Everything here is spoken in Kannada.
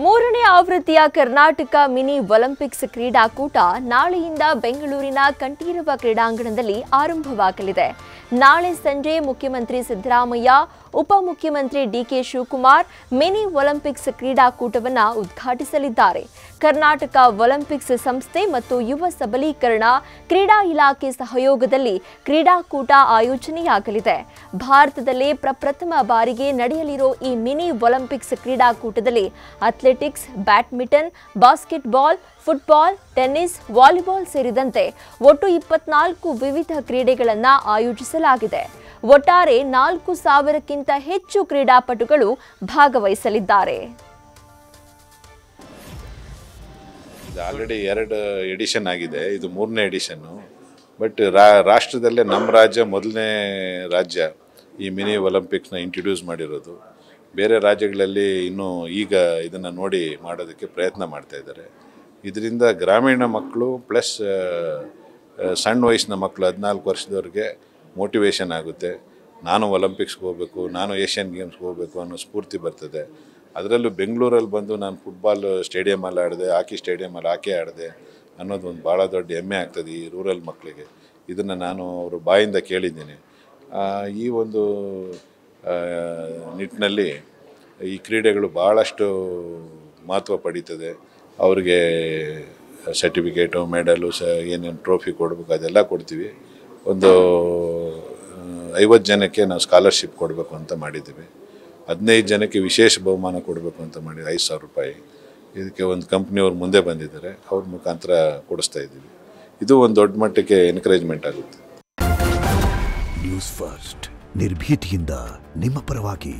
ಮೂರನೇ ಆವೃತ್ತಿಯ ಕರ್ನಾಟಕ ಮಿನಿ ಒಲಿಂಪಿಕ್ಸ್ ಕ್ರೀಡಾಕೂಟ ನಾಳೆಯಿಂದ ಬೆಂಗಳೂರಿನ ಕಂಠೀರವ ಕ್ರೀಡಾಂಗಣದಲ್ಲಿ ಆರಂಭವಾಗಲಿದೆ. ನಾಳೆ ಸಂಜೆ ಮುಖ್ಯಮಂತ್ರಿ ಸಿದ್ದರಾಮಯ್ಯ, ಉಪಮುಖ್ಯಮಂತ್ರಿ ಡಿಕೆ ಶಿವಕುಮಾರ್ ಮಿನಿ ಒಲಿಂಪಿಕ್ಸ್ ಕ್ರೀಡಾಕೂಟವನ್ನು ಉದ್ಘಾಟಿಸಲಿದ್ದಾರೆ. ಕರ್ನಾಟಕ ಒಲಿಂಪಿಕ್ಸ್ ಸಂಸ್ಥೆ ಮತ್ತು ಯುವ ಸಬಲೀಕರಣ ಕ್ರೀಡಾ ಇಲಾಖೆ ಸಹಯೋಗದಲ್ಲಿ ಕ್ರೀಡಾಕೂಟ ಆಯೋಜನೆಯಾಗಲಿದೆ. ಭಾರತದಲ್ಲೇ ಪ್ರಪ್ರಥಮ ಬಾರಿಗೆ ನಡೆಯಲಿರೋ ಈ ಮಿನಿ ಒಲಿಂಪಿಕ್ಸ್ ಕ್ರೀಡಾಕೂಟದಲ್ಲಿ athletics, badminton, basketball, football, tennis, volleyball ಸೇರಿದಂತೆ ಒಟ್ಟು 24 ವಿವಿಧ ಕ್ರೀಡೆಗಳನ್ನು ಆಯೋಜಿಸಲಾಗಿದೆ. ಒಟ್ಟಾರೆ 4,000ಕ್ಕಿಂತ ಹೆಚ್ಚು ಕ್ರೀಡಾಪಟುಗಳು ಭಾಗವಹಿಸಲಿದ್ದಾರೆ. ಇದು ಆಲ್ರೆಡಿ 2 ಎಡಿಷನ್ ಆಗಿದೆ. ಇದು 3ನೇ ಎಡಿಷನ್ನು. ಬಟ್ ರಾಷ್ಟ್ರದಲ್ಲೇ ನಮ್ಮ ರಾಜ್ಯ ಮೊದಲನೇ ರಾಜ್ಯ ಈ ಮಿನಿ ಒಲಿಂಪಿಕ್ಸ್ನ ಇಂಟ್ರೊಡ್ಯೂಸ್ ಮಾಡಿರೋದು. ಬೇರೆ ರಾಜ್ಯಗಳಲ್ಲಿ ಇನ್ನೂ ಈಗ ಇದನ್ನು ನೋಡಿ ಮಾಡೋದಕ್ಕೆ ಪ್ರಯತ್ನ ಮಾಡ್ತಾ ಇದ್ದಾರೆ. ಇದರಿಂದ ಗ್ರಾಮೀಣ ಮಕ್ಕಳು ಪ್ಲಸ್ ಸಣ್ಣ ವಯಸ್ಸಿನ ಮಕ್ಕಳು 14 ವರ್ಷದವ್ರಿಗೆ ಮೋಟಿವೇಶನ್ ಆಗುತ್ತೆ. ನಾನು ಒಲಿಂಪಿಕ್ಸ್ಗೆ ಹೋಗಬೇಕು, ನಾನು ಏಷ್ಯನ್ ಗೇಮ್ಸ್ಗೆ ಹೋಗಬೇಕು ಅನ್ನೋ ಸ್ಫೂರ್ತಿ ಬರ್ತದೆ. ಅದರಲ್ಲೂ ಬೆಂಗಳೂರಲ್ಲಿ ಬಂದು ನಾನು ಫುಟ್ಬಾಲ್ ಸ್ಟೇಡಿಯಮಲ್ಲಿ ಆಡಿದೆ, ಹಾಕಿ ಸ್ಟೇಡಿಯಮಲ್ಲಿ ಹಾಕಿ ಆಡಿದೆ ಅನ್ನೋದು ಒಂದು ಭಾಳ ದೊಡ್ಡ ಹೆಮ್ಮೆ ಆಗ್ತದೆ ಈ ರೂರಲ್ ಮಕ್ಕಳಿಗೆ. ಇದನ್ನು ನಾನು ಅವ್ರ ಬಾಯಿಂದ ಕೇಳಿದ್ದೀನಿ. ಈ ಒಂದು ನಿಟ್ಟಿನಲ್ಲಿ ಈ ಕ್ರೀಡೆಗಳು ಭಾಳಷ್ಟು ಮಹತ್ವ ಪಡೀತದೆ. ಅವ್ರಿಗೆ ಸರ್ಟಿಫಿಕೇಟು, ಮೆಡಲು, ಏನೇನು ಟ್ರೋಫಿ ಕೊಡಬೇಕು ಅದೆಲ್ಲ ಕೊಡ್ತೀವಿ. ಒಂದು 50 ಜನಕ್ಕೆ ನಾವು ಸ್ಕಾಲರ್ಶಿಪ್ ಕೊಡಬೇಕು ಅಂತ ಮಾಡಿದ್ದೀವಿ. 15 ಜನಕ್ಕೆ ವಿಶೇಷ ಬಹುಮಾನ ಕೊಡಬೇಕು ಅಂತ ಮಾಡಿ 5,000 ರೂಪಾಯಿ. ಇದಕ್ಕೆ ಒಂದು ಕಂಪ್ನಿಯವ್ರು ಮುಂದೆ ಬಂದಿದ್ದಾರೆ, ಅವ್ರ ಮುಖಾಂತರ ಕೊಡಿಸ್ತಾ ಇದ್ದೀವಿ. ಇದು ಒಂದು ದೊಡ್ಡ ಮಟ್ಟಕ್ಕೆ ಎನ್ಕರೇಜ್ಮೆಂಟ್ ಆಗುತ್ತೆ. ನ್ಯೂಸ್ ಫಸ್ಟ್ ನಿರ್ಭೀತಿಯಿಂದ ನಿಮ್ಮ ಪರವಾಗಿ.